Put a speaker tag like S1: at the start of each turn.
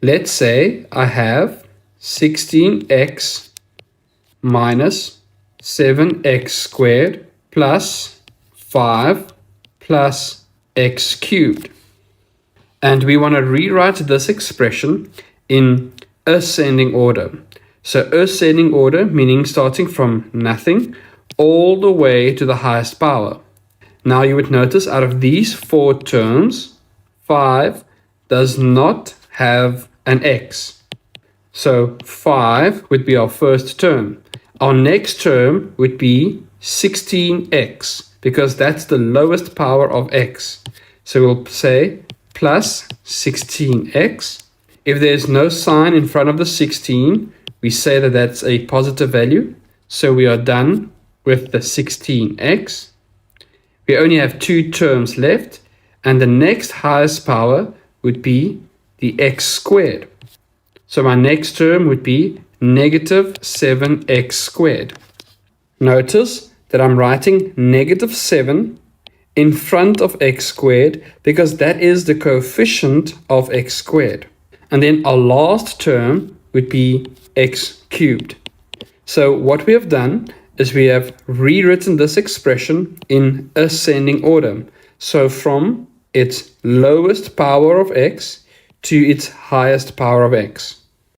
S1: Let's say I have 16x minus 7x squared plus 5 plus x cubed. And we want to rewrite this expression in ascending order. So ascending order meaning starting from nothing all the way to the highest power. Now you would notice out of these 4 terms, 5 does not have an x. So 5 would be our first term. Our next term would be 16x because that's the lowest power of x. So we'll say plus 16x. If there's no sign in front of the 16, we say that that's a positive value. So we are done with the 16x. We only have 2 terms left, and the next highest power would be the x squared. So my next term would be negative 7x squared. Notice that I'm writing negative 7 in front of x squared because that is the coefficient of x squared. And then our last term would be x cubed. So what we have done is we have rewritten this expression in ascending order. So from its lowest power of x to its highest power of x.